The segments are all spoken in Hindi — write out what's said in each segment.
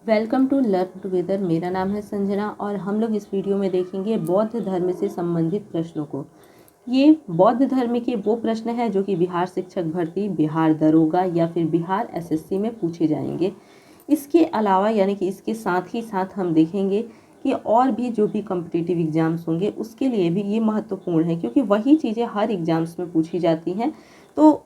Welcome to learn together. मेरा नाम है संजना और हम लोग इस वीडियो में देखेंगे बौद्ध धर्म से संबंधित प्रश्नों को। ये बौद्ध धर्म के वो प्रश्न हैं जो कि बिहार शिक्षक भर्ती, बिहार दरोगा या फिर बिहार एसएससी में पूछे जाएंगे। इसके अलावा यानी कि इसके साथ ही साथ हम देखेंगे कि और भी जो भी कॉम्पिटिटिव एग्जाम्स होंगे उसके लिए भी ये महत्वपूर्ण है, क्योंकि वही चीज़ें हर एग्जाम्स में पूछी जाती हैं। तो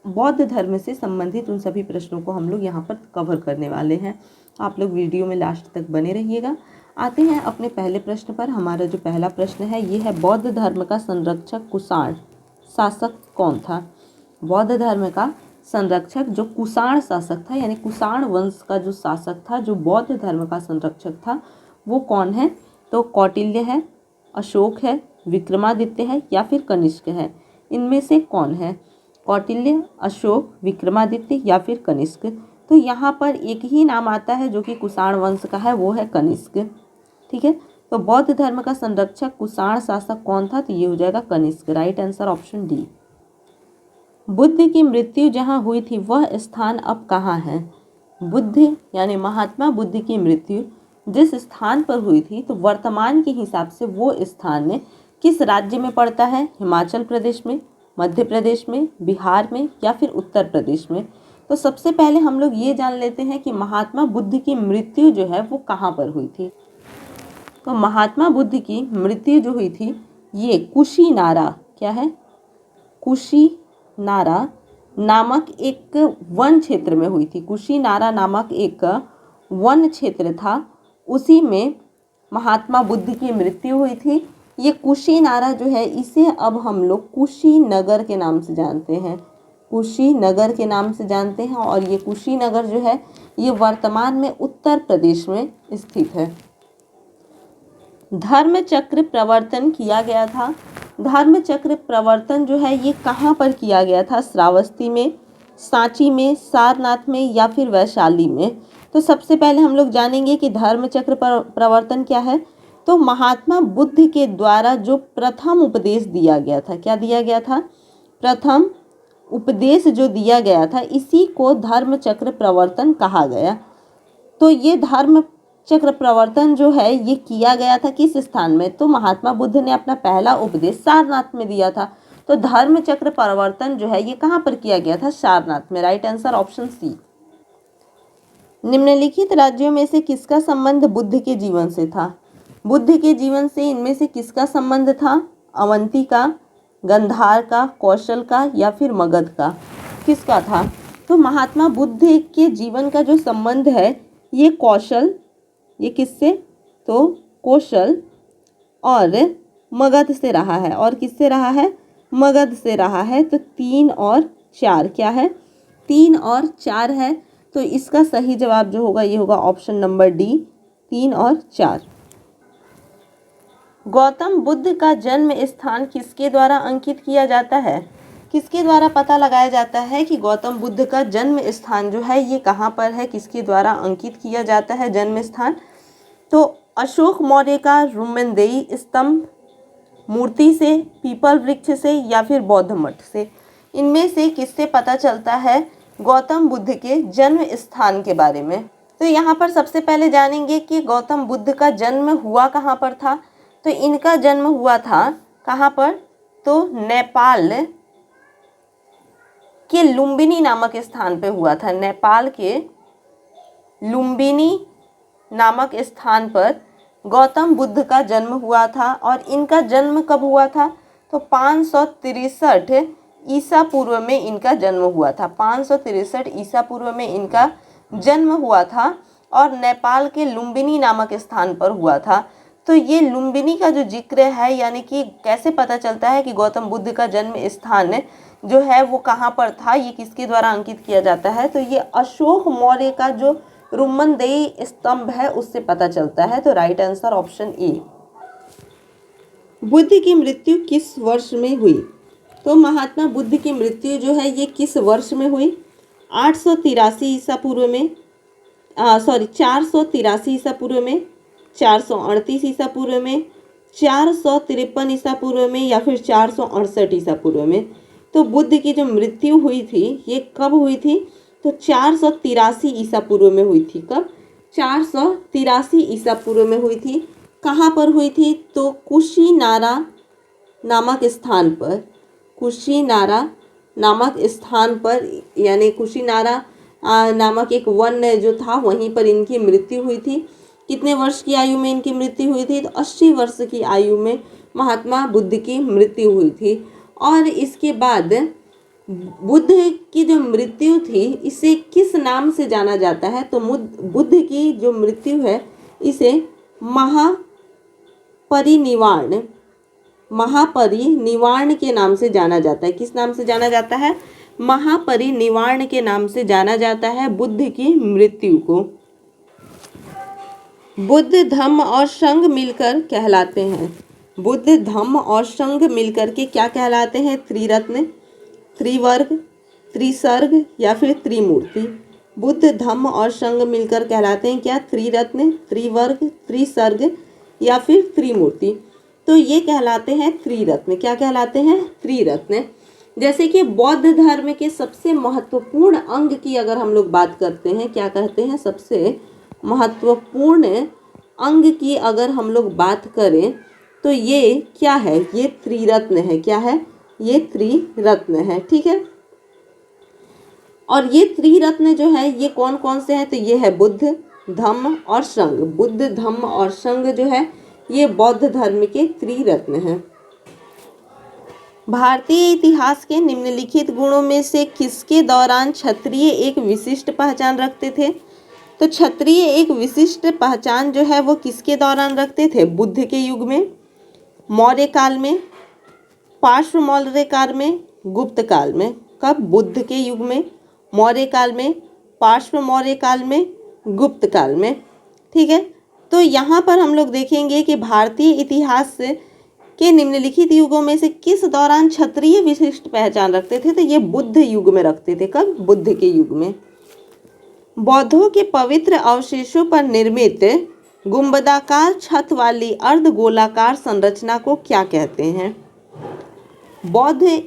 बौद्ध धर्म से संबंधित उन सभी प्रश्नों को हम लोग यहाँ पर कवर करने वाले हैं। आप लोग वीडियो में लास्ट तक बने रहिएगा। आते हैं अपने पहले प्रश्न पर। हमारा जो पहला प्रश्न है ये है, बौद्ध धर्म का संरक्षक कुषाण शासक कौन था? बौद्ध धर्म का संरक्षक जो कुषाण शासक था, यानी कुषाण वंश का जो शासक था, जो बौद्ध धर्म का संरक्षक था, वो कौन है? तो कौटिल्य है, अशोक है, विक्रमादित्य है या फिर कनिष्क है। इनमें से कौन है? कौटिल्य, अशोक, विक्रमादित्य या फिर कनिष्क। तो यहाँ पर एक ही नाम आता है जो कि कुषाण वंश का है, वो है कनिष्क। ठीक है, तो बौद्ध धर्म का संरक्षक कुषाण शासक कौन था? तो ये हो जाएगा Kanishka. Right answer option D. Buddha की मृत्यु जहाँ हुई थी वह स्थान अब कहाँ है? बुद्ध यानी महात्मा बुद्ध की मृत्यु जिस स्थान पर हुई थी, तो वर्तमान के हिसाब से वो स्थान किस राज्य में पड़ता है? हिमाचल प्रदेश में, मध्य प्रदेश में, बिहार में या फिर उत्तर प्रदेश में। तो सबसे पहले हम लोग ये जान लेते हैं कि महात्मा बुद्ध की मृत्यु जो है वो कहाँ पर हुई थी। तो महात्मा बुद्ध की मृत्यु जो हुई थी ये कुशीनारा, क्या है? कुशीनारा नामक एक वन क्षेत्र में हुई थी। कुशीनारा नामक एक वन क्षेत्र था, उसी में महात्मा बुद्ध की मृत्यु हुई थी। ये कुशीनारा जो है इसे अब हम लोग कुशीनगर के नाम से जानते हैं, कुशीनगर के नाम से जानते हैं। और ये कुशीनगर जो है ये वर्तमान में उत्तर प्रदेश में स्थित है। धर्म चक्र प्रवर्तन किया गया था। धर्म चक्र प्रवर्तन जो है ये कहाँ पर किया गया था? श्रावस्ती में, सांची में, सारनाथ में या फिर वैशाली में। तो सबसे पहले हम लोग जानेंगे कि धर्म चक्र प्रवर्तन क्या है। तो महात्मा बुद्ध के द्वारा जो प्रथम उपदेश दिया गया था, क्या दिया गया था? प्रथम उपदेश जो दिया गया था, इसी को धर्म चक्र प्रवर्तन कहा गया। तो ये धर्म चक्र प्रवर्तन जो है ये किया गया था किस स्थान में? तो महात्मा बुद्ध ने अपना पहला उपदेश सारनाथ में दिया था। तो धर्म चक्र प्रवर्तन जो है ये कहाँ पर किया गया था? सारनाथ में। Right answer option C. निम्नलिखित राज्यों में से किसका संबंध बुद्ध के जीवन से था? बुद्ध के जीवन से इनमें से किसका संबंध था? अवंती का, गंधार का, कौशल का या फिर मगध का? किसका था? तो महात्मा बुद्ध के जीवन का जो संबंध है ये कौशल, ये किससे? तो कौशल और मगध से रहा है। और किससे रहा है? मगध से रहा है। तो 3 और 4 क्या है? 3 और 4 है। तो इसका सही जवाब जो होगा ये होगा ऑप्शन नंबर डी, 3 और 4। गौतम बुद्ध का जन्म स्थान किसके द्वारा अंकित किया जाता है? किसके द्वारा पता लगाया जाता है कि गौतम बुद्ध का जन्म स्थान जो है ये कहाँ पर है? किसके द्वारा अंकित किया जाता है जन्म स्थान? तो अशोक मौर्य का रुमेनदेई स्तंभ, मूर्ति से, पीपल वृक्ष से या फिर बौद्ध मठ से। इनमें से किससे पता चलता है गौतम बुद्ध के जन्म स्थान के बारे में? तो यहाँ पर सबसे पहले जानेंगे कि गौतम बुद्ध का जन्म हुआ कहाँ पर था। तो इनका जन्म हुआ था कहाँ पर? तो नेपाल के लुम्बिनी नामक स्थान पे हुआ था। नेपाल के लुम्बिनी नामक स्थान पर गौतम बुद्ध का जन्म हुआ था। और इनका जन्म कब हुआ था? तो 563 ईसा पूर्व में इनका जन्म हुआ था। 563 ईसा पूर्व में इनका जन्म हुआ था और नेपाल के लुम्बिनी नामक स्थान पर हुआ था। तो ये लुम्बिनी का जो जिक्र है, यानी कि कैसे पता चलता है कि गौतम बुद्ध का जन्म स्थान जो है वो कहाँ पर था, ये किसके द्वारा अंकित किया जाता है? तो ये अशोक मौर्य का जो रुमेनदेई स्तंभ है उससे पता चलता है। तो right answer option A. Buddha की मृत्यु किस वर्ष में हुई? तो महात्मा बुद्ध की मृत्यु जो है ये किस वर्ष में हुई? 883 ईसा पूर्व में, 483 ईसा पूर्व में, 438 ईसा पूर्व में, 453 ईसा पूर्व में या फिर 468 ईसा पूर्व में। तो बुद्ध की जो मृत्यु हुई थी ये कब हुई थी? तो 483 ईसा पूर्व में हुई थी। कब? 483 ईसा पूर्व में हुई थी। कहाँ पर हुई थी? तो कुशीनारा नामक स्थान पर, कुशीनारा नामक स्थान पर, यानी कुशीनारा नामक एक वन जो था वहीं पर इनकी मृत्यु हुई थी। कितने वर्ष की आयु में इनकी मृत्यु हुई थी? तो 80 वर्ष की आयु में महात्मा बुद्ध की मृत्यु हुई थी। और इसके बाद बुद्ध की जो मृत्यु थी इसे किस नाम से जाना जाता है? तो बुद्ध की जो मृत्यु है इसे महापरिनिर्वाण के नाम से जाना जाता है। किस नाम से जाना जाता है? महापरिनिर्वाण के नाम से जाना जाता है बुद्ध की मृत्यु को। बुद्ध धम्म और संघ मिलकर कहलाते हैं। बुद्ध धम्म और संघ मिलकर के क्या कहलाते हैं? त्रिरत्न, त्रिवर्ग, त्रिसर्ग या फिर त्रिमूर्ति। बुद्ध धम्म और संघ मिलकर कहलाते हैं क्या? त्रिरत्न, त्रिवर्ग, त्रिसर्ग या फिर त्रिमूर्ति। तो ये कहलाते हैं त्रिरत्न। क्या कहलाते हैं? त्रिरत्न। जैसे कि बौद्ध धर्म के सबसे महत्वपूर्ण अंग की अगर हम लोग बात करते हैं, क्या कहते हैं? सबसे महत्वपूर्ण अंग की अगर हम लोग बात करें तो ये क्या है? ये त्रिरत्न है। क्या है? ये त्रिरत्न है। ठीक है। और ये त्रिरत्न जो है ये कौन कौन से हैं? तो ये है बुद्ध, धम्म और संघ। बुद्ध, धम्म और संघ जो है ये बौद्ध धर्म के त्रिरत्न हैं। भारतीय इतिहास के निम्नलिखित गुणों में से किसके दौरान क्षत्रिय एक विशिष्ट पहचान रखते थे? तो क्षत्रिय एक विशिष्ट पहचान जो है वो किसके दौरान रखते थे? बुद्ध के युग में, मौर्य काल में, पार्श्व मौर्य काल में, गुप्त काल में। कब? बुद्ध के युग में, मौर्य काल में, पार्श्व मौर्य काल में, गुप्त काल में। ठीक है। तो यहाँ पर हम लोग देखेंगे कि भारतीय इतिहास के निम्नलिखित युगों में से किस दौरान क्षत्रिय विशिष्ट पहचान रखते थे? तो ये बुद्ध युग में रखते थे। कब? बुद्ध के युग में। बौद्धों के पवित्र अवशेषों पर निर्मित गुंबदाकार छत वाली अर्धगोलाकार संरचना को क्या कहते हैं? बौद्ध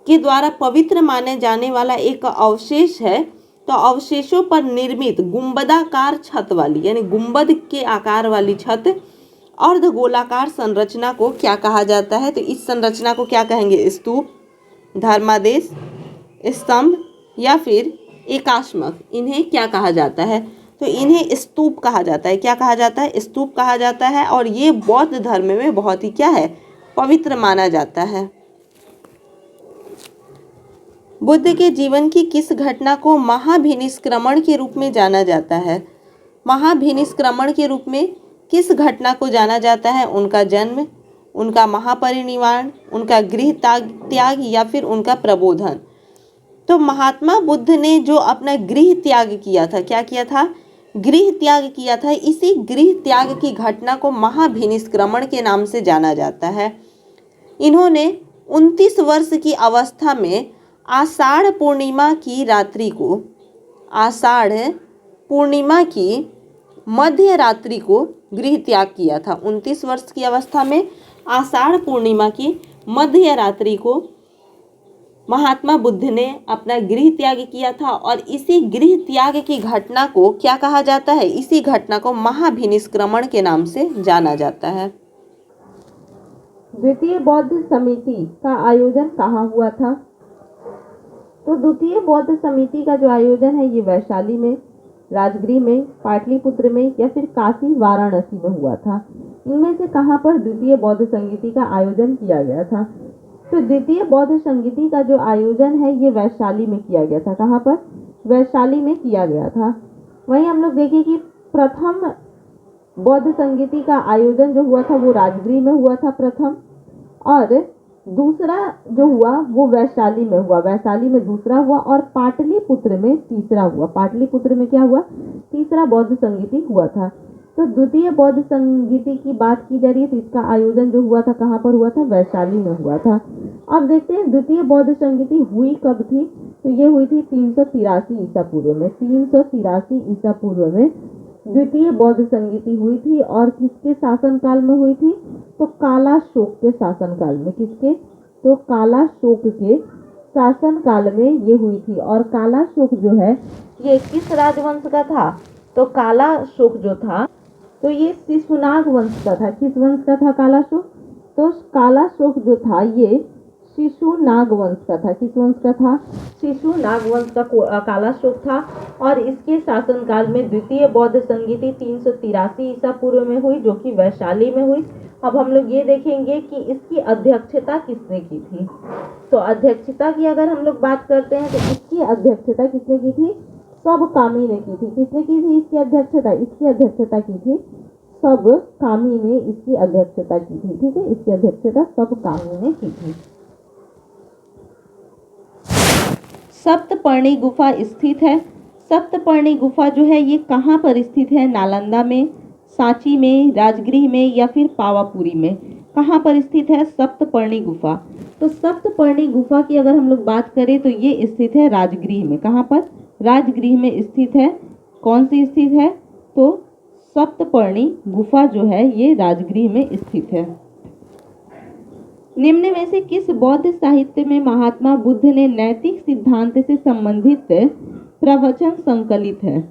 के द्वारा पवित्र माने जाने वाला एक अवशेष है, तो अवशेषों पर निर्मित गुंबदाकार छत वाली, यानी गुंबद के आकार वाली छत, अर्धगोलाकार संरचना को क्या कहा जाता है? तो इस संरचना को क्या कहेंगे? स्तूप, धर्मादेश, स्तंभ या फिर एकाश्मक। इन्हें क्या कहा जाता है? तो इन्हें स्तूप कहा जाता है। क्या कहा जाता है? स्तूप कहा जाता है। और ये बौद्ध धर्म में बहुत ही क्या है? पवित्र माना जाता है। बुद्ध के जीवन की किस घटना को महाभिनिष्क्रमण के रूप में जाना जाता है? महाभिनिष्क्रमण के रूप में किस घटना को जाना जाता है? उनका जन्म, उनका महापरिनिर्वाण, उनका गृह त्याग या फिर उनका प्रबोधन। तो महात्मा बुद्ध ने जो अपना गृह त्याग किया था, क्या किया था? गृह त्याग किया था। इसी गृह त्याग की घटना को महाभिनिष्क्रमण के नाम से जाना जाता है। इन्होंने 29 वर्ष की अवस्था में आषाढ़ पूर्णिमा की रात्रि को, आषाढ़ पूर्णिमा की मध्य रात्रि को गृह त्याग किया था। 29 वर्ष की अवस्था में आषाढ़ पूर्णिमा की मध्य रात्रि को महात्मा बुद्ध ने अपना गृह त्याग किया था। और इसी गृह त्याग की घटना को क्या कहा जाता है? इसी घटना को महाभिनिष्क्रमण के नाम से जाना जाता है। द्वितीय बौद्ध समिति का आयोजन कहाँ हुआ था? तो द्वितीय बौद्ध समिति का जो आयोजन है ये वैशाली में, राजगृह में, पाटलिपुत्र में या फिर काशी वाराणसी में हुआ था। इनमें से कहाँ पर द्वितीय बौद्ध संगीति का आयोजन किया गया था? तो द्वितीय बौद्ध संगीति का जो आयोजन है ये वैशाली में किया गया था। कहाँ पर? वैशाली में किया गया था। वहीं हम लोग देखें कि प्रथम बौद्ध संगीति का आयोजन जो हुआ था वो राजगृह में हुआ था प्रथम, और दूसरा जो हुआ वो वैशाली में हुआ, वैशाली में दूसरा हुआ, और पाटलिपुत्र में तीसरा हुआ। पाटलिपुत्र में क्या हुआ? तीसरा बौद्ध संगीति हुआ था। तो द्वितीय बौद्ध संगीति की बात की जा रही है तो इसका आयोजन जो हुआ था कहाँ पर हुआ था? वैशाली में हुआ था। अब देखते हैं द्वितीय बौद्ध संगीति हुई कब थी? तो ये हुई थी 383 ईसा पूर्व में। 383 ईसा पूर्व में द्वितीय बौद्ध संगीति हुई थी। और किसके शासनकाल में हुई थी? तो कालाशोक के शासनकाल में। किसके? तो कालाशोक के शासनकाल में ये हुई थी। और कालाशोक जो है ये किस राजवंश का था? तो कालाशोक जो था तो ये शिशुनाग वंश का था। किस वंश का था कालाशोक? तो कालाशोक जो था ये शिशुनाग वंश का था। किस वंश का था? शिशुनाग वंश का कालाशोक था। और इसके शासनकाल में द्वितीय बौद्ध संगीति 383 ईसा पूर्व में हुई, जो कि वैशाली में हुई। अब हम लोग ये देखेंगे कि इसकी अध्यक्षता किसने की थी। तो अध्यक्षता की अगर हम लोग बात करते हैं तो इसकी अध्यक्षता किसने की थी? सब कामी ने की थी। किसने की थी इसकी अध्यक्षता? इसकी अध्यक्षता की थी सब कामी ने इसकी अध्यक्षता की थी। ठीक है, इसकी अध्यक्षता सब कामी ने की थी। सप्तपर्णी गुफा स्थित है। सप्तपर्णी गुफा जो है ये कहाँ पर स्थित है? नालंदा में, सांची में, राजगृह में या फिर पावापुरी में? कहाँ पर स्थित है सप्तपर्णी गुफा? तो सप्तपर्णी गुफा की अगर हम लोग बात करें तो ये स्थित है राजगृह में। कहाँ पर? राजगृह में स्थित है। कौन सी स्थित है? तो सप्तपर्णी गुफा जो है ये राजगृह में स्थित है। निम्न में से किस बौद्ध साहित्य में महात्मा बुद्ध ने नैतिक सिद्धांत से संबंधित प्रवचन संकलित है?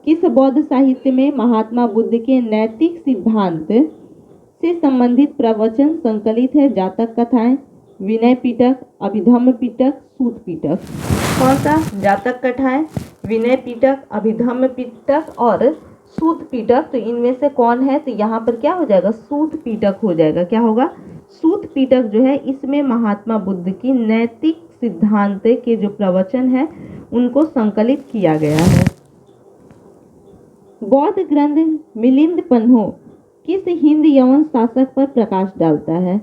किस बौद्ध साहित्य में महात्मा बुद्ध के नैतिक सिद्धांत से संबंधित प्रवचन संकलित है? जातक कथाएं, विनय पिटक, अभिधम्म पिटक, सूत पिटक। कौन सा? जातक कथाएं, विनय पिटक, अभिधम्म पिटक और सूत पिटक। तो इनमें से कौन है? तो यहाँ पर क्या हो जाएगा? सूत पिटक हो जाएगा। क्या होगा? सूत पिटक जो है इसमें महात्मा बुद्ध की नैतिक सिद्धांत के जो प्रवचन है उनको संकलित किया गया है। बौद्ध ग्रंथ मिलिंद पन्हो किस हिंद यवन शासक पर प्रकाश डालता है?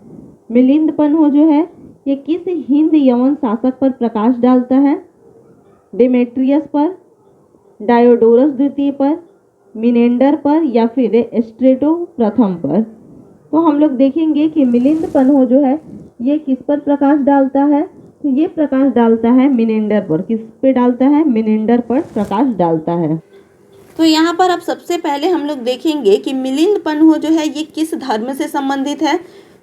मिलिंद पन्हो जो है ये किस हिंद यवन शासक पर प्रकाश डालता है? डेमेट्रियस पर, डायोडोरस द्वितीय पर, मिनेंडर पर या फिर स्ट्रेटो प्रथम पर? तो हम लोग देखेंगे कि मिलिंद पन्हो जो है ये किस पर प्रकाश डालता है? तो ये प्रकाश डालता है मिनेंडर पर। किस पे डालता है? मिनेंडर पर प्रकाश डालता है। तो यहाँ पर अब सबसे पहले हम लोग देखेंगे कि मिलिंद पन्हो जो है ये किस धर्म से संबंधित है।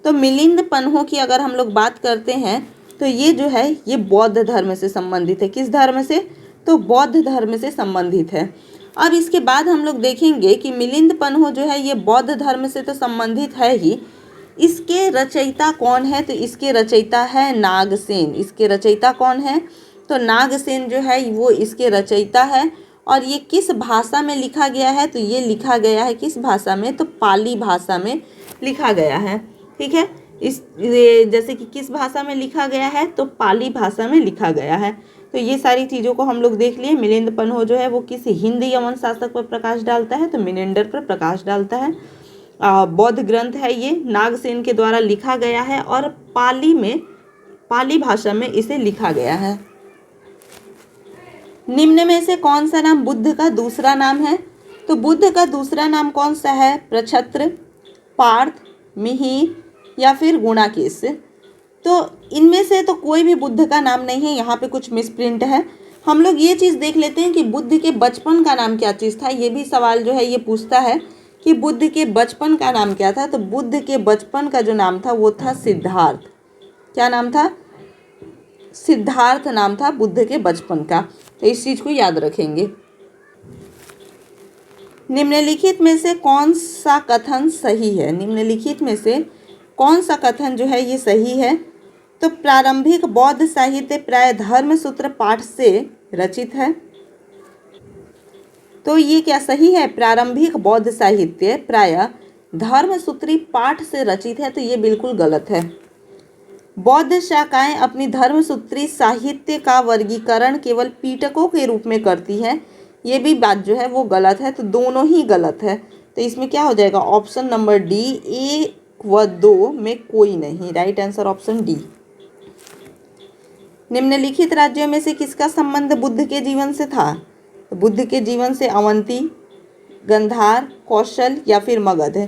तो मिलिंद पन्हो की अगर हम लोग बात करते हैं तो ये जो है ये बौद्ध धर्म से संबंधित है। किस धर्म से? तो बौद्ध धर्म से संबंधित है। अब इसके बाद हम लोग देखेंगे कि मिलिंद पन्हो जो है ये बौद्ध धर्म से तो संबंधित है ही, इसके रचयिता कौन है? तो इसके रचयिता है नागसेन। इसके रचयिता कौन है? तो नागसेन जो है वो इसके रचयिता है। और ये किस भाषा में लिखा गया है? तो ये लिखा गया है किस भाषा में? तो पाली भाषा में लिखा गया है। ठीक है, जैसे कि किस भाषा में लिखा गया है? तो पाली भाषा में लिखा गया है। तो ये सारी चीज़ों को हम लोग देख लिए। मिलिंद पन्हो जो है वो किस हिंद यवन शासक पर प्रकाश डालता है? तो मिनेंडर पर प्रकाश डालता है। बौद्ध ग्रंथ है ये, नागसेन के द्वारा लिखा गया है और पाली भाषा में इसे लिखा गया है। निम्न में से कौन सा नाम बुद्ध का दूसरा नाम है? तो बुद्ध का दूसरा नाम कौन सा है? प्रछत्र, पार्थ, मिहिर या फिर गुणाकेश? तो इनमें से तो कोई भी बुद्ध का नाम नहीं है। यहाँ पे कुछ मिसप्रिंट है। हम लोग ये चीज़ देख लेते हैं कि बुद्ध के बचपन का नाम क्या चीज़ था। ये भी सवाल जो है ये पूछता है कि बुद्ध के बचपन का नाम क्या था। तो बुद्ध के बचपन का जो नाम था वो था सिद्धार्थ। क्या नाम था? सिद्धार्थ नाम था बुद्ध के बचपन का। तो इस चीज़ को याद रखेंगे। निम्नलिखित में से कौन सा कथन सही है? निम्नलिखित में से कौन सा कथन जो है ये सही है? तो प्रारंभिक बौद्ध साहित्य प्राय धर्मसूत्र पाठ से रचित है। तो ये क्या सही है? प्रारंभिक बौद्ध साहित्य प्राय धर्मसूत्री पाठ से रचित है। तो ये बिल्कुल गलत है। बौद्ध शाखाएं अपनी धर्मसूत्री साहित्य का वर्गीकरण केवल पीटकों के रूप में करती है। ये भी बात जो है वो गलत है। तो दोनों ही गलत है। तो इसमें क्या हो जाएगा? ऑप्शन नंबर डी, 1 व 2 में कोई नहीं। Right answer option D. निम्नलिखित राज्यों में से किसका संबंध बुद्ध के जीवन से था? तो बुद्ध के जीवन से अवंती, गंधार, कौशल या फिर मगध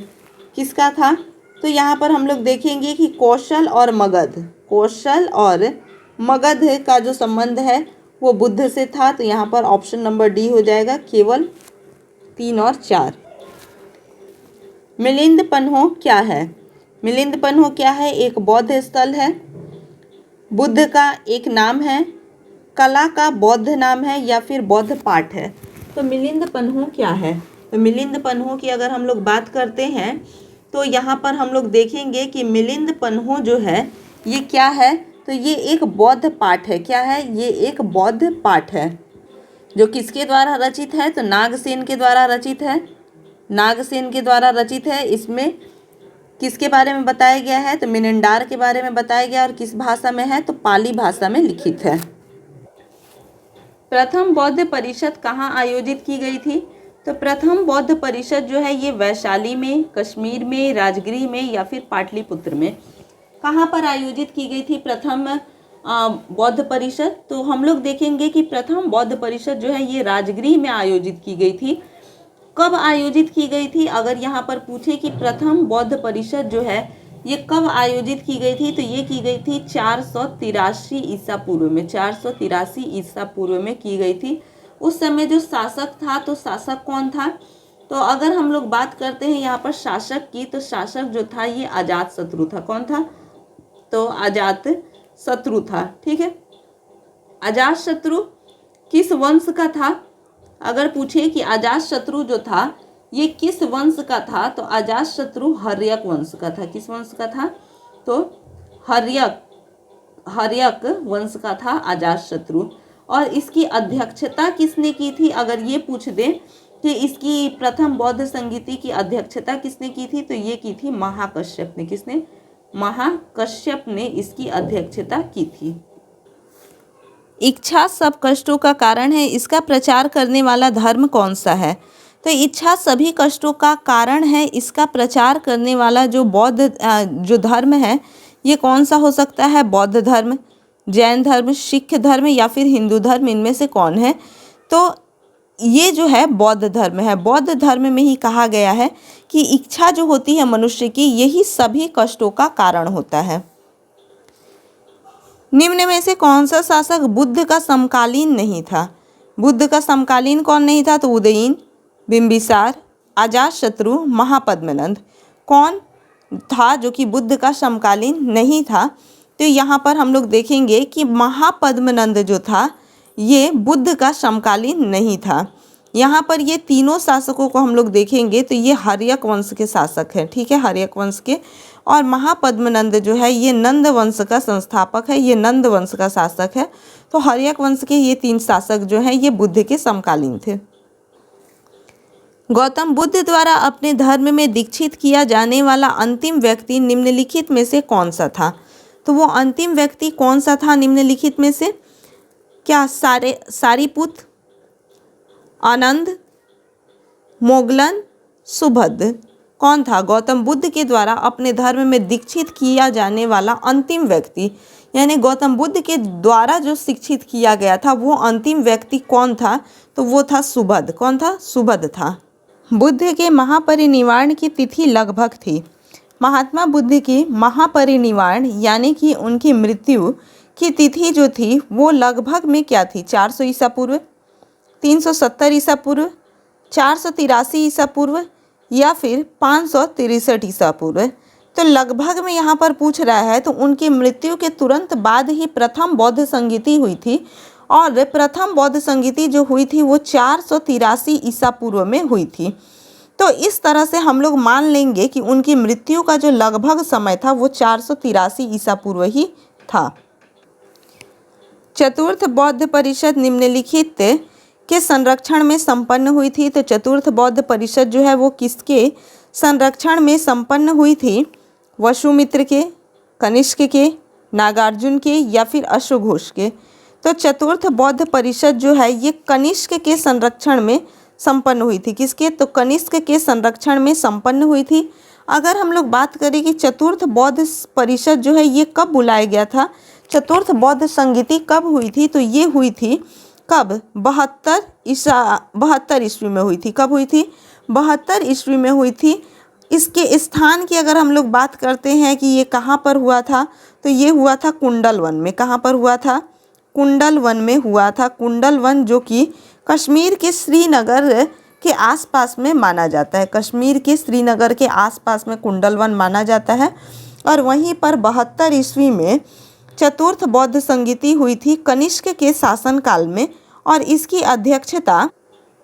किसका था? तो यहाँ पर हम लोग देखेंगे कि कौशल और मगध का जो संबंध है वो बुद्ध से था। तो यहाँ पर ऑप्शन नंबर डी हो जाएगा, केवल 3 और 4। मिलिंद पन्हो क्या है? मिलिंद पन्हो क्या है? एक बौद्ध स्थल है, बुद्ध का एक नाम है, कला का बौद्ध नाम है या फिर बौद्ध पाठ है? तो मिलिंद पन्हू क्या है? तो मिलिंद पन्हू की अगर हम लोग बात करते हैं तो यहाँ पर हम लोग देखेंगे कि मिलिंद पन्हू जो है ये क्या है? तो ये एक बौद्ध पाठ है। क्या है? ये एक बौद्ध पाठ है जो किसके द्वारा रचित है? तो नागसेन के द्वारा रचित है। नागसेन के द्वारा रचित है। इसमें किसके बारे में बताया गया है? तो मिनिंडार के बारे में बताया गया। और किस भाषा में है? तो पाली भाषा में लिखित है। प्रथम बौद्ध परिषद कहाँ आयोजित की गई थी? तो प्रथम बौद्ध परिषद जो है ये वैशाली में, कश्मीर में, राजगृह में या फिर पाटलिपुत्र में कहाँ पर आयोजित की गई थी प्रथम बौद्ध परिषद? तो हम लोग देखेंगे कि प्रथम बौद्ध परिषद जो है ये राजगृह में आयोजित की गई थी। कब आयोजित की गई थी? अगर यहाँ पर पूछे कि प्रथम बौद्ध परिषद जो है ये कब आयोजित की गई थी, तो ये की गई थी 483 ईसा पूर्व में। 483 ईसा पूर्व में की गई थी। उस समय जो शासक था, तो शासक कौन था? तो अगर हम लोग बात करते हैं यहाँ पर शासक की, तो शासक जो था ये अजातशत्रु था। कौन था? तो अजातशत्रु था। ठीक है। अजातशत्रु किस वंश का था? अगर पूछे कि अजातशत्रु जो था ये किस वंश का था, तो अजातशत्रु हर्यक वंश का था। किस वंश का था? तो हर्यक वंश का था अजातशत्रु। और इसकी अध्यक्षता किसने की थी? अगर ये पूछ दे कि इसकी प्रथम बौद्ध संगीति की अध्यक्षता किसने की थी, तो ये की थी महाकश्यप ने। किसने? महाकश्यप ने इसकी अध्यक्षता की थी। इच्छा सब कष्टों का कारण है, इसका प्रचार करने वाला धर्म कौन सा है? तो इच्छा सभी कष्टों का कारण है, इसका प्रचार करने वाला जो जो धर्म है ये कौन सा हो सकता है? बौद्ध धर्म, जैन धर्म, सिख धर्म या फिर हिंदू धर्म, इनमें से कौन है? तो ये जो है बौद्ध धर्म है। बौद्ध धर्म में ही कहा गया है कि इच्छा जो होती है मनुष्य की, यही सभी कष्टों का कारण होता है। निम्न में से कौन सा शासक बुद्ध का समकालीन नहीं था? बुद्ध का समकालीन कौन नहीं था? तो उदयीन, बिंबिसार, अजातशत्रु, महापद्मनंद। कौन था जो कि बुद्ध का समकालीन नहीं था? तो यहाँ पर हम लोग देखेंगे कि महापद्मनंद जो था ये बुद्ध का समकालीन नहीं था। यहाँ पर ये तीनों शासकों को हम लोग देखेंगे तो ये हर्यक वंश के शासक हैं। ठीक है, हर्यक वंश के। और महापद्मनंद जो है ये नंद वंश का संस्थापक है, ये नंद वंश का शासक है। तो हर्यक वंश के ये तीन शासक जो हैं ये बुद्ध के समकालीन थे। गौतम बुद्ध द्वारा अपने धर्म में दीक्षित किया जाने वाला अंतिम व्यक्ति निम्नलिखित में से कौन सा था? तो वो अंतिम व्यक्ति कौन सा था निम्नलिखित में से? क्या सारीपुत्र, आनंद, मोगलन, सुभद्र? कौन था गौतम बुद्ध के द्वारा अपने धर्म में दीक्षित किया जाने वाला अंतिम व्यक्ति? यानी गौतम बुद्ध के द्वारा जो शिक्षित किया गया था वो अंतिम व्यक्ति कौन था? तो वो था सुभद्र। कौन था? सुभद्र था। बुद्ध के महापरिनिर्वाण की तिथि लगभग थी। महात्मा बुद्ध की महापरिनिर्वाण यानी कि उनकी मृत्यु की तिथि जो थी वो लगभग में क्या थी? 400 ईसा पूर्व, 370 ईसा पूर्व, 483 ईसा पूर्व या फिर 563 ईसा पूर्व। तो लगभग में यहाँ पर पूछ रहा है, तो उनकी मृत्यु के तुरंत बाद ही प्रथम बौद्ध संगीति हुई थी। और प्रथम बौद्ध संगीति जो हुई थी वो 483 ईसा पूर्व में हुई थी। तो इस तरह से हम लोग मान लेंगे कि उनकी मृत्यु का जो लगभग समय था वो 483 ईसा पूर्व ही था। चतुर्थ बौद्ध परिषद निम्नलिखित के संरक्षण में संपन्न हुई थी। तो चतुर्थ बौद्ध परिषद जो है वो किसके संरक्षण में संपन्न हुई थी? वसुमित्र के, कनिष्क के, नागार्जुन के या फिर अश्वघोष के? तो चतुर्थ बौद्ध परिषद जो है ये कनिष्क के संरक्षण में संपन्न हुई थी। किसके? तो कनिष्क के संरक्षण में संपन्न हुई थी। अगर हम लोग बात करें कि चतुर्थ बौद्ध परिषद जो है ये कब बुलाया गया था, चतुर्थ बौद्ध संगीति कब हुई थी, तो ये हुई थी कब? 72 ईस्वी में हुई थी। कब हुई थी? 72 ईस्वी में हुई थी। इसके स्थान की अगर हम लोग बात करते हैं कि ये कहाँ पर हुआ था, तो ये हुआ था कुंडल वन में। कहाँ पर हुआ था? कुंडल वन में हुआ था। कुंडल वन जो कि कश्मीर के श्रीनगर के आसपास में माना जाता है। कश्मीर के श्रीनगर के आसपास में कुंडल वन माना जाता है। और वहीं पर 72 ईस्वी में चतुर्थ बौद्ध संगीति हुई थी कनिष्क के शासनकाल में। और इसकी अध्यक्षता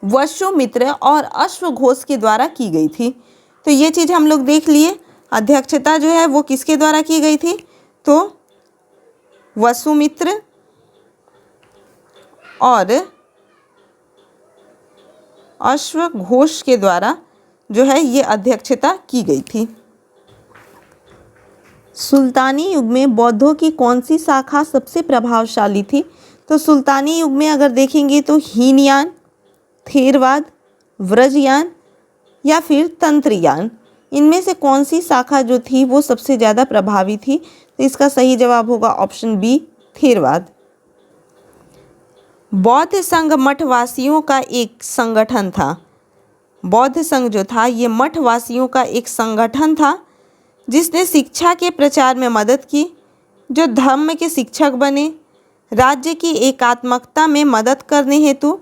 वसुमित्र और अश्वघोष के द्वारा की गई थी। तो ये चीज़ हम लोग देख लिए। अध्यक्षता जो है वो किसके द्वारा की गई थी, तो वसुमित्र और अश्वघोष के द्वारा जो है ये अध्यक्षता की गई थी। सुल्तानी युग में बौद्धों की कौन सी शाखा सबसे प्रभावशाली थी, तो सुल्तानी युग में अगर देखेंगे तो हीनयान, थेरवाद, व्रजयान या फिर तंत्रयान, इनमें से कौन सी शाखा जो थी वो सबसे ज़्यादा प्रभावी थी, तो इसका सही जवाब होगा ऑप्शन बी, थेरवाद। बौद्ध संघ मठवासियों का एक संगठन था। बौद्ध संघ जो था ये मठवासियों का एक संगठन था जिसने शिक्षा के प्रचार में मदद की, जो धर्म के शिक्षक बने, राज्य की एकात्मकता में मदद करने हेतु,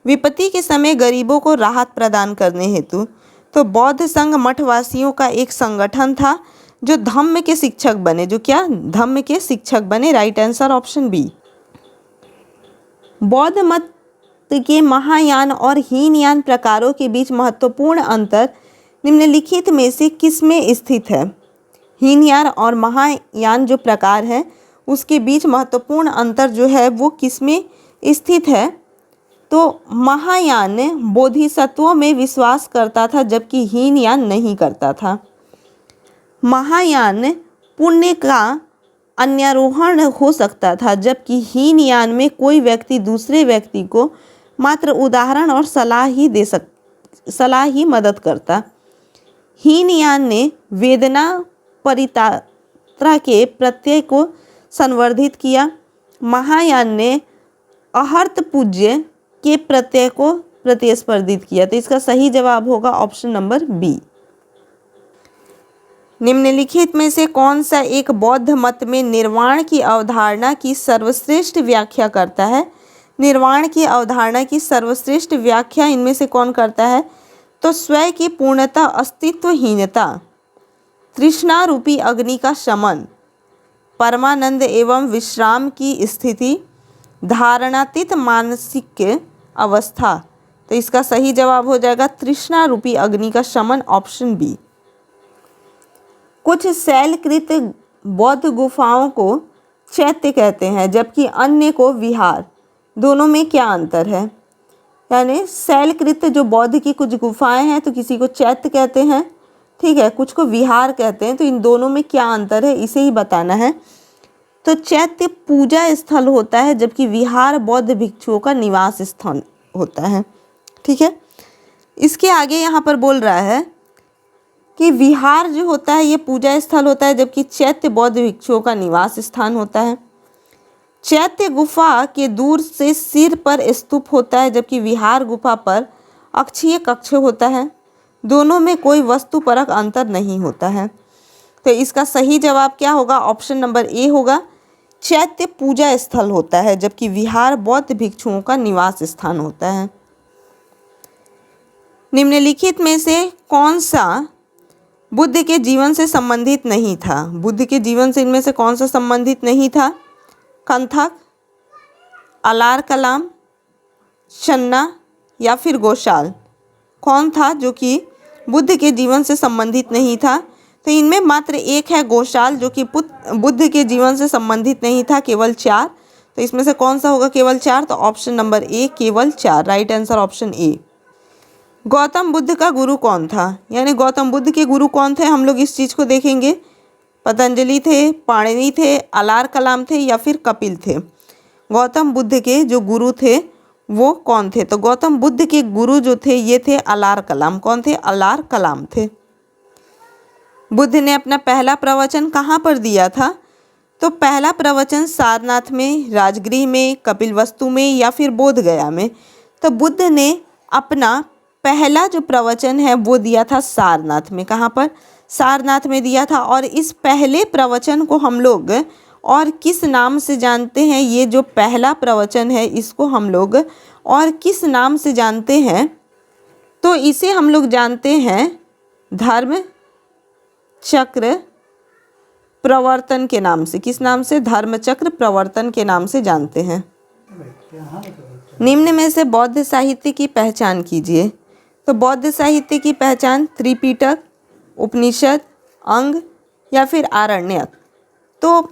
विपत्ति के समय गरीबों को राहत प्रदान करने हेतु। तो बौद्ध संघ मठवासियों का एक संगठन था जो धम्म के शिक्षक बने, जो क्या, धम्म के शिक्षक बने। Right answer option B. बौद्ध मत के महायान और हीनयान प्रकारों के बीच महत्वपूर्ण अंतर निम्नलिखित में से किसमें स्थित है। हीनयान और महायान जो प्रकार है उसके बीच महत्वपूर्ण अंतर जो है वो किसमें स्थित है, तो महायान बोधिसत्वों में विश्वास करता था जबकि हीनयान नहीं करता था। महायान पुण्य का अन्यारोहण हो सकता था जबकि हीनयान में कोई व्यक्ति दूसरे व्यक्ति को मात्र उदाहरण और सलाह ही मदद करता। हीनयान ने वेदना परितात्रा के प्रत्यय को संवर्धित किया। महायान ने अहर्त पूज्य के प्रत्यय को प्रतिस्पर्धित किया। तो इसका सही जवाब होगा ऑप्शन नंबर बी। निम्नलिखित में से कौन सा एक बौद्ध मत में निर्वाण की अवधारणा की सर्वश्रेष्ठ व्याख्या करता है। निर्वाण की अवधारणा की सर्वश्रेष्ठ व्याख्या इनमें से कौन करता है, तो स्वयं की पूर्णता, अस्तित्वहीनता, तृष्णा रूपी अग्नि का शमन, परमानंद एवं विश्राम की स्थिति, धारणातीत मानसिक अवस्था। तो इसका सही जवाब हो जाएगा तृष्णा रूपी अग्नि का शमन, ऑप्शन बी। कुछ शैलकृत बौद्ध गुफाओं को चैत्य कहते हैं जबकि अन्य को विहार, दोनों में क्या अंतर है। यानी शैलकृत जो बौद्ध की कुछ गुफाएं हैं तो किसी को चैत्य कहते हैं, ठीक है, कुछ को विहार कहते हैं, तो इन दोनों में क्या अंतर है इसे ही बताना है। तो चैत्य पूजा स्थल होता है जबकि विहार बौद्ध भिक्षुओं का निवास स्थान होता है, ठीक है। इसके आगे यहाँ पर बोल रहा है कि विहार जो होता है ये पूजा स्थल होता है जबकि चैत्य बौद्ध भिक्षुओं का निवास स्थान होता है। चैत्य गुफा के दूर से सिर पर स्तूप होता है जबकि विहार गुफा पर अक्षीय कक्ष होता है। दोनों में कोई वस्तुपरक अंतर नहीं होता है। तो इसका सही जवाब क्या होगा, ऑप्शन नंबर ए होगा। चैत्य पूजा स्थल होता है जबकि विहार बौद्ध भिक्षुओं का निवास स्थान होता है। निम्नलिखित में से कौन सा बुद्ध के जीवन से संबंधित नहीं था। बुद्ध के जीवन से इनमें से कौन सा संबंधित नहीं था। कंथक, अलार कलाम, चन्ना या फिर गोशाल, कौन था जो कि बुद्ध के जीवन से संबंधित नहीं था। तो इनमें मात्र एक है गोशाल जो कि बुद्ध के जीवन से संबंधित नहीं था, केवल 4। तो इसमें से कौन सा होगा केवल 4, तो ऑप्शन नंबर ए केवल 4। Right answer option A. Gautam Buddha का गुरु कौन था, यानी गौतम बुद्ध के गुरु कौन थे, हम लोग इस चीज़ को देखेंगे। पतंजलि थे, पाणिनि थे, अलार कलाम थे या फिर कपिल थे। गौतम बुद्ध के जो गुरु थे वो कौन थे, तो गौतम बुद्ध के गुरु जो थे ये थे अलार कलाम। कौन थे, अलार कलाम थे। बुद्ध ने अपना पहला प्रवचन कहाँ पर दिया था, तो पहला प्रवचन सारनाथ में, राजगृह में, कपिलवस्तु में या फिर बोधगया में। तो बुद्ध ने अपना पहला जो प्रवचन है वो दिया था सारनाथ में। कहाँ पर, सारनाथ में दिया था। और इस पहले प्रवचन को हम लोग और किस नाम से जानते हैं, ये जो पहला प्रवचन है इसको हम लोग और किस नाम से जानते हैं, तो इसे हम लोग जानते हैं धर्म चक्र प्रवर्तन के नाम से। किस नाम से, धर्म चक्र प्रवर्तन के नाम से जानते हैं। निम्न में से बौद्ध साहित्य की पहचान कीजिए। तो बौद्ध साहित्य की पहचान त्रिपिटक, उपनिषद, अंग या फिर आरण्यक। तो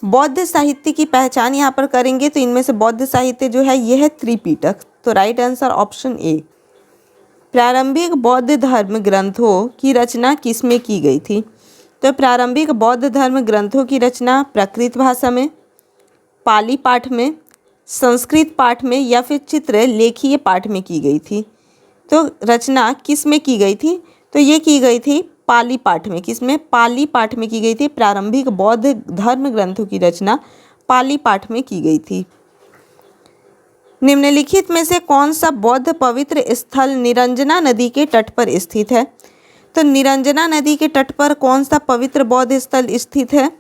बौद्ध साहित्य की पहचान यहाँ पर करेंगे तो इनमें से बौद्ध साहित्य जो है यह है त्रिपिटक। तो राइट आंसर ऑप्शन ए। प्रारंभिक बौद्ध धर्म ग्रंथों की रचना किसमें की गई थी? तो प्रारंभिक बौद्ध धर्म ग्रंथों की रचना प्राकृत भाषा में, पाली पाठ में, संस्कृत पाठ में या फिर चित्र लेखीय पाठ में की गई थी। तो रचना किस में की गई थी? तो ये की गई थी पाली पाठ में। किसमें? पाली पाठ में की गई थी। प्रारंभिक बौद्ध धर्म ग्रंथों की रचना पाली पाठ में की गई थी। निम्नलिखित में से कौन सा बौद्ध पवित्र स्थल निरंजना नदी के तट पर स्थित है? तो निरंजना नदी के तट पर कौन सा पवित्र बौद्ध स्थल स्थित है?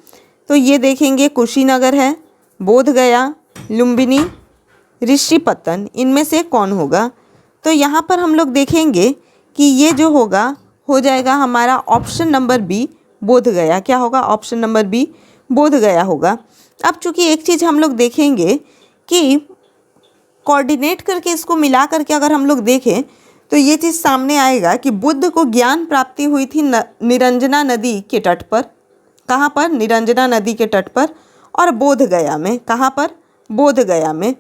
तो ये देखेंगे कुशीनगर है, बोध गया, लुम्बिनी, ऋषिपत्तन। इनमें से कौन होगा? तो यहाँ पर हम लोग देखेंगे कि ये जो होगा हो जाएगा हमारा ऑप्शन नंबर बी, बोध गया। क्या होगा? ऑप्शन नंबर बी, बोध गया होगा। अब चूंकि एक चीज़ हम लोग देखेंगे कि कोऑर्डिनेट करके इसको मिला करके अगर हम लोग देखें तो ये चीज़ सामने आएगा कि बुद्ध को ज्ञान प्राप्ति हुई थी निरंजना नदी के तट पर। कहाँ पर? निरंजना नदी के तट पर। और बोध गया में। कहाँ पर? बोध गया में।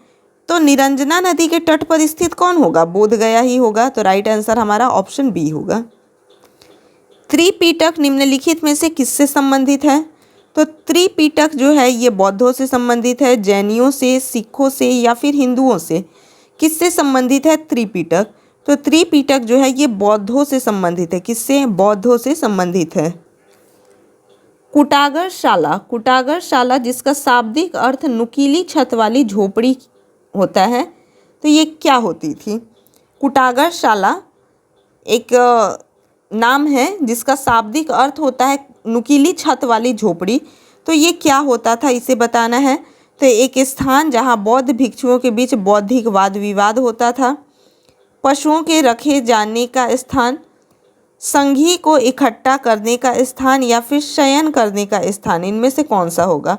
तो निरंजना नदी के तट पर स्थित कौन होगा? बोध गया ही होगा। तो राइट आंसर हमारा ऑप्शन बी होगा। त्रिपिटक निम्नलिखित में से किससे संबंधित है? तो त्रिपिटक जो है ये बौद्धों से संबंधित है, जैनियों से, सिखों से या फिर हिंदुओं से। किससे संबंधित है त्रिपिटक? तो त्रिपिटक जो है ये बौद्धों से संबंधित है। किससे? बौद्धों से संबंधित है। कुटागरशाला, कुटागरशाला जिसका शाब्दिक अर्थ नुकीली छत वाली झोपड़ी होता है, तो ये क्या होती थी? कुटागरशाला एक नाम है जिसका शाब्दिक अर्थ होता है नुकीली छत वाली झोपड़ी। तो ये क्या होता था इसे बताना है। तो एक स्थान जहाँ बौद्ध भिक्षुओं के बीच बौद्धिक वाद विवाद होता था, पशुओं के रखे जाने का स्थान, संघी को इकट्ठा करने का स्थान या फिर शयन करने का स्थान। इनमें से कौन सा होगा?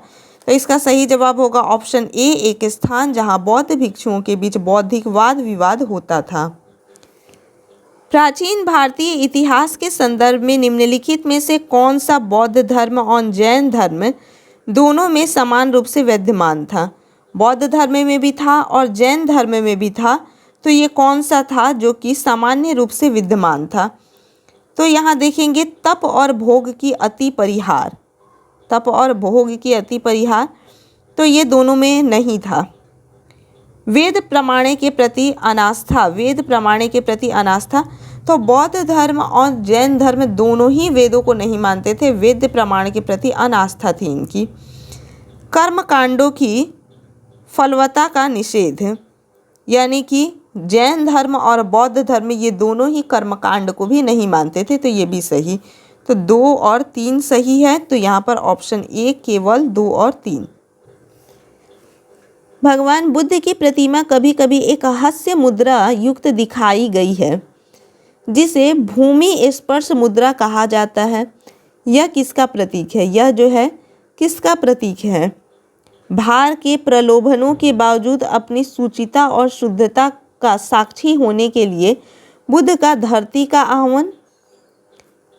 तो इसका सही जवाब होगा ऑप्शन ए, एक स्थान जहाँ बौद्ध भिक्षुओं के बीच बौद्धिक वाद विवाद होता था। प्राचीन भारतीय इतिहास के संदर्भ में निम्नलिखित में से कौन सा बौद्ध धर्म और जैन धर्म दोनों में समान रूप से विद्यमान था? बौद्ध धर्म में भी था और जैन धर्म में भी था। तो ये कौन सा था जो कि सामान्य रूप से विद्यमान था? तो यहाँ देखेंगे तप और भोग की अति परिहार। तप और भोग की अति परिहार, तो ये दोनों में नहीं था। वेद प्रमाणे के प्रति अनास्था, वेद प्रमाणे के प्रति अनास्था, तो बौद्ध धर्म और जैन धर्म दोनों ही वेदों को नहीं मानते थे। वेद प्रमाण के प्रति अनास्था थी इनकी। कर्म कांडों की फलवत्ता का निषेध, यानी कि जैन धर्म और बौद्ध धर्म ये दोनों ही कर्मकांड को भी नहीं मानते थे। तो ये भी सही। तो 2 और 3 सही है। तो यहाँ पर ऑप्शन ए केवल 2 और 3। भगवान बुद्ध की प्रतिमा कभी कभी एक हास्य मुद्रा युक्त दिखाई गई है जिसे भूमि स्पर्श मुद्रा कहा जाता है। यह किसका प्रतीक है? यह जो है किसका प्रतीक है? भार के प्रलोभनों के बावजूद अपनी सुचिता और शुद्धता का साक्षी होने के लिए बुद्ध का धरती का आह्वान,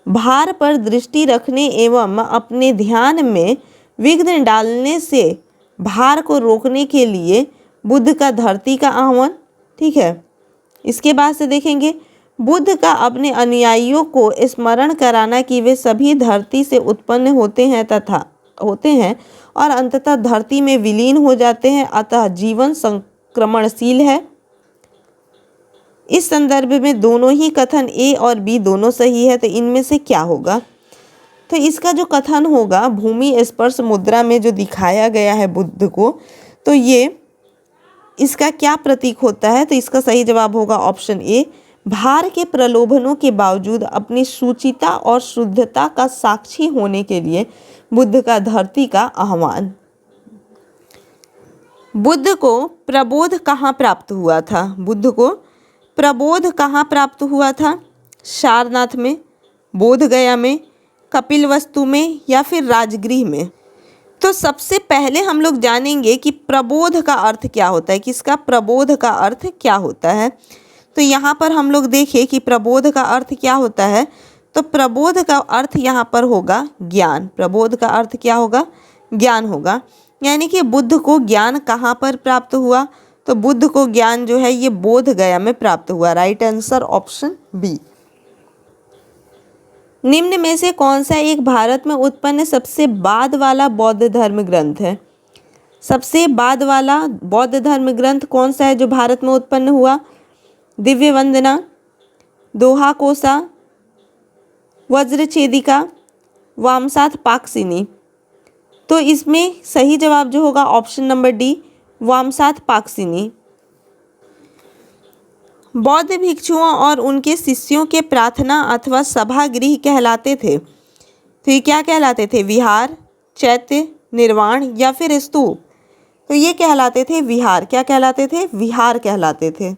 भार पर दृष्टि रखने एवं अपने ध्यान में विघ्न डालने से भार को रोकने के लिए बुद्ध का धरती का आह्वान। ठीक है। इसके बाद से देखेंगे बुद्ध का अपने अनुयायियों को स्मरण कराना कि वे सभी धरती से उत्पन्न होते हैं और अंततः धरती में विलीन हो जाते हैं, अतः जीवन संक्रमणशील है। इस संदर्भ में दोनों ही कथन ए और बी दोनों सही है। तो इनमें से क्या होगा? तो इसका जो कथन होगा भूमि स्पर्श मुद्रा में जो दिखाया गया है बुद्ध को, तो ये इसका क्या प्रतीक होता है? तो इसका सही जवाब होगा ऑप्शन ए, भार के प्रलोभनों के बावजूद अपनी शुचिता और शुद्धता का साक्षी होने के लिए बुद्ध का धरती का आह्वान। बुद्ध को प्रबोध कहाँ प्राप्त हुआ था? बुद्ध को प्रबोध कहाँ प्राप्त हुआ था? सारनाथ में, बोध गया में, कपिलवस्तु में या फिर राजगृह में? तो सबसे पहले हम लोग जानेंगे कि प्रबोध का अर्थ क्या होता है, किसका प्रबोध का अर्थ क्या होता है। तो यहाँ पर हम लोग देखें कि प्रबोध का अर्थ क्या होता है। तो प्रबोध का अर्थ यहाँ पर होगा ज्ञान। प्रबोध का अर्थ क्या होगा, ज्ञान होगा। यानी कि बुद्ध को ज्ञान कहाँ पर प्राप्त हुआ, तो बुद्ध को ज्ञान जो है ये बोध गया में प्राप्त हुआ। Right answer option B. निम्न में से कौन सा एक भारत में उत्पन्न सबसे बाद वाला बौद्ध धर्म ग्रंथ है। सबसे बाद वाला बौद्ध धर्म ग्रंथ कौन सा है जो भारत में उत्पन्न हुआ। दिव्य वंदना, दोहा कोसा, वज्रछेदिका, वामसाथ पाकसिनी। तो इसमें सही जवाब जो होगा ऑप्शन नंबर डी, वामसाथ पाकसिनी। बौद्ध भिक्षुओं और उनके शिष्यों के प्रार्थना अथवा सभागृह कहलाते थे। तो ये क्या कहलाते थे, विहार, चैत्य, निर्वाण या फिर स्तूप। तो ये कहलाते थे विहार। क्या कहलाते थे, विहार कहलाते थे।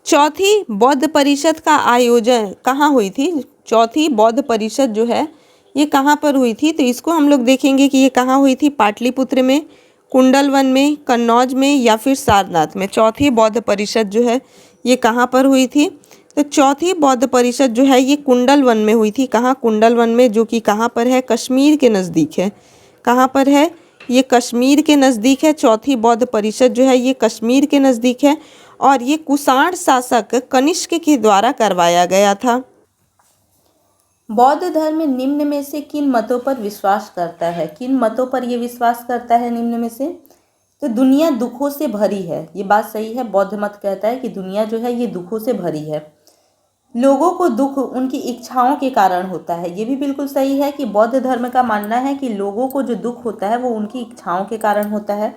चौथी बौद्ध परिषद का आयोजन कहाँ हुई थी। चौथी बौद्ध परिषद जो है ये कहाँ पर हुई थी, तो इसको हम लोग देखेंगे कि ये कहाँ हुई थी, पाटलिपुत्र में, कुंडलवन में, कन्नौज में या फिर सारनाथ में। चौथी बौद्ध परिषद जो है ये कहाँ पर हुई थी, तो चौथी बौद्ध परिषद जो है ये कुंडलवन में हुई थी। कहाँ, कुंडलवन में, जो कि कहाँ पर है, कश्मीर के नज़दीक है। कहाँ पर है, ये कश्मीर के नज़दीक है। चौथी बौद्ध परिषद जो है ये कश्मीर के नज़दीक है और ये कुषाण शासक कनिष्क के द्वारा करवाया गया था। बौद्ध धर्म निम्न में से किन मतों पर विश्वास करता है। किन मतों पर यह विश्वास करता है निम्न में से, तो दुनिया दुखों से भरी है। ये बात सही है। बौद्ध मत कहता है कि दुनिया जो है ये दुखों से भरी है। लोगों को दुख उनकी इच्छाओं के कारण होता है। ये भी बिल्कुल सही है कि बौद्ध धर्म का मानना है कि लोगों को जो दुख होता है वो उनकी इच्छाओं के कारण होता है।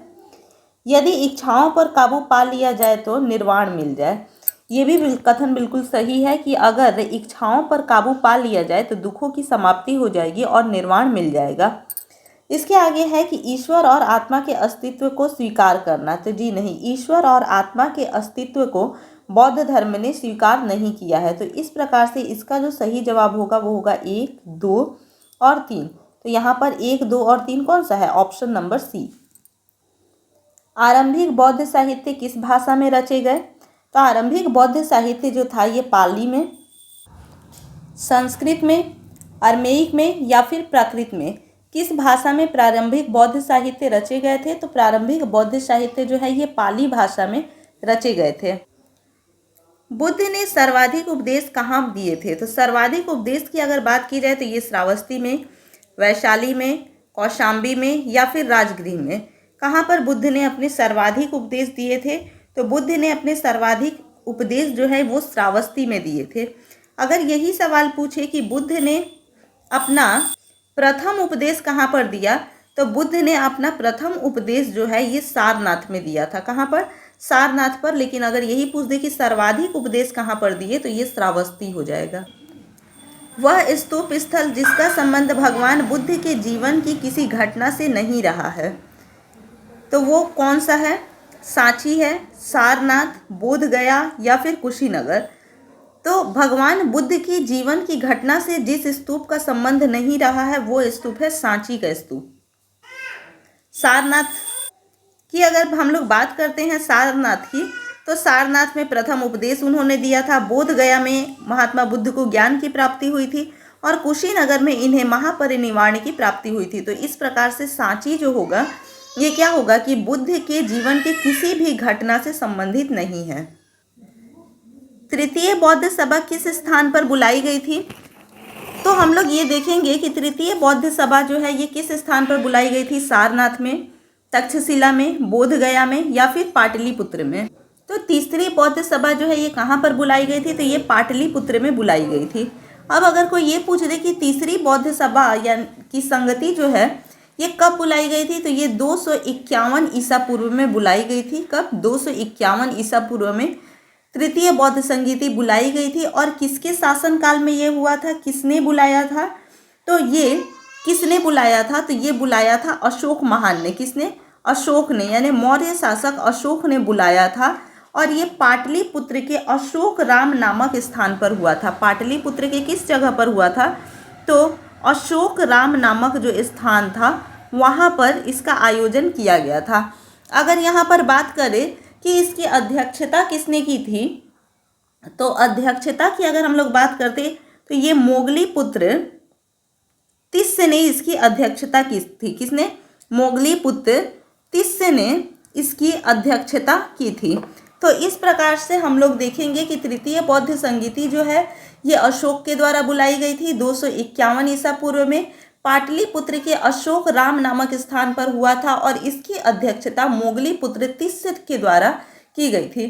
यदि इच्छाओं पर काबू पा लिया जाए तो निर्वाण मिल जाए। ये भी कथन बिल्कुल सही है कि अगर इच्छाओं पर काबू पा लिया जाए तो दुखों की समाप्ति हो जाएगी और निर्वाण मिल जाएगा। इसके आगे है कि ईश्वर और आत्मा के अस्तित्व को स्वीकार करना। तो जी नहीं, ईश्वर और आत्मा के अस्तित्व को बौद्ध धर्म ने स्वीकार नहीं किया है। तो इस प्रकार से इसका जो सही जवाब होगा वो होगा 1, 2 और 3। तो यहाँ पर 1, 2 और 3 कौन सा है, ऑप्शन नंबर सी। आरंभिक बौद्ध साहित्य किस भाषा में रचे गए। तो आरंभिक बौद्ध साहित्य जो था ये पाली में, संस्कृत में, अरमेइक में या फिर प्राकृत में, किस भाषा में प्रारंभिक बौद्ध साहित्य रचे गए थे। तो प्रारंभिक बौद्ध साहित्य जो है ये पाली भाषा में रचे गए थे। बुद्ध ने सर्वाधिक उपदेश कहाँ दिए थे। तो सर्वाधिक उपदेश की अगर बात की जाए तो ये श्रावस्ती में, वैशाली में, कौशाम्बी में या फिर राजगृह में। कहाँ पर बुद्ध ने अपने सर्वाधिक उपदेश दिए थे। तो बुद्ध ने अपने सर्वाधिक उपदेश जो है वो श्रावस्ती में दिए थे। अगर यही सवाल पूछे कि बुद्ध ने अपना प्रथम उपदेश कहाँ पर दिया, तो बुद्ध ने अपना प्रथम उपदेश जो है ये सारनाथ में दिया था। कहाँ पर, सारनाथ पर। लेकिन अगर यही पूछ दे कि सर्वाधिक उपदेश कहाँ पर दिए, तो ये श्रावस्ती हो जाएगा। वह स्तूप स्थल जिसका संबंध भगवान बुद्ध के जीवन की किसी घटना से नहीं रहा है, तो वो कौन सा है। सांची है, सारनाथ, बोध गया या फिर कुशीनगर। तो भगवान बुद्ध की जीवन की घटना से जिस स्तूप का संबंध नहीं रहा है वो स्तूप है सांची का स्तूप। सारनाथ की अगर हम लोग बात करते हैं सारनाथ की, तो सारनाथ में प्रथम उपदेश उन्होंने दिया था। बोध गया में महात्मा बुद्ध को ज्ञान की प्राप्ति हुई थी और कुशीनगर में इन्हें महापरिनिर्वाण की प्राप्ति हुई थी। तो इस प्रकार से सांची जो होगा ये क्या होगा कि बुद्ध के जीवन के किसी भी घटना से संबंधित नहीं है। तृतीय बौद्ध सभा किस स्थान पर बुलाई गई थी। तो हम लोग ये देखेंगे कि तृतीय बौद्ध सभा जो है ये किस स्थान पर बुलाई गई थी। सारनाथ में, तक्षशिला में, बोध गया में या फिर पाटलिपुत्र में। तो तीसरी बौद्ध सभा जो है ये कहाँ पर बुलाई गई थी, तो ये पाटलिपुत्र में बुलाई गई थी। अब अगर कोई ये पूछ दे कि तीसरी बौद्ध सभा या की संगति जो है ये कब बुलाई गई थी, तो ये 251 ईसा पूर्व में बुलाई गई थी। कब, 251 ईसा पूर्व में तृतीय बौद्ध संगीति बुलाई गई थी। और किसके शासनकाल में ये हुआ था, किसने बुलाया था, तो ये किसने बुलाया था, तो ये बुलाया था अशोक महान ने। किसने, अशोक ने, यानी मौर्य शासक अशोक ने बुलाया था। और ये पाटलिपुत्र के अशोक राम नामक स्थान पर हुआ था। पाटलिपुत्र के किस जगह पर हुआ था, तो अशोक राम नामक जो स्थान था वहाँ पर इसका आयोजन किया गया था। अगर यहाँ पर बात करें कि इसकी अध्यक्षता किसने की थी, तो अध्यक्षता की अगर हम लोग बात करते तो ये मोगली पुत्र तिस्य ने इसकी अध्यक्षता की थी। किसने? मोगली पुत्र तिस्य ने इसकी अध्यक्षता की थी। तो इस प्रकार से हम लोग देखेंगे कि तृतीय बौद्ध संगीति जो है ये अशोक के द्वारा बुलाई गई थी 251 ईसा पूर्व में। पाटलिपुत्र के अशोक राम नामक स्थान पर हुआ था और इसकी अध्यक्षता मोगली पुत्र तिस्य के द्वारा की गई थी।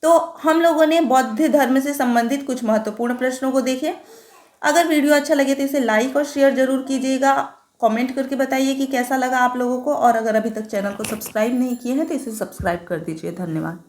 तो हम लोगों ने बौद्ध धर्म से संबंधित कुछ महत्वपूर्ण प्रश्नों को देखे। अगर वीडियो अच्छा लगे तो इसे लाइक और शेयर जरूर कीजिएगा। कमेंट करके बताइए कि कैसा लगा आप लोगों को, और अगर अभी तक चैनल को सब्सक्राइब नहीं किए हैं तो इसे सब्सक्राइब कर दीजिए। धन्यवाद।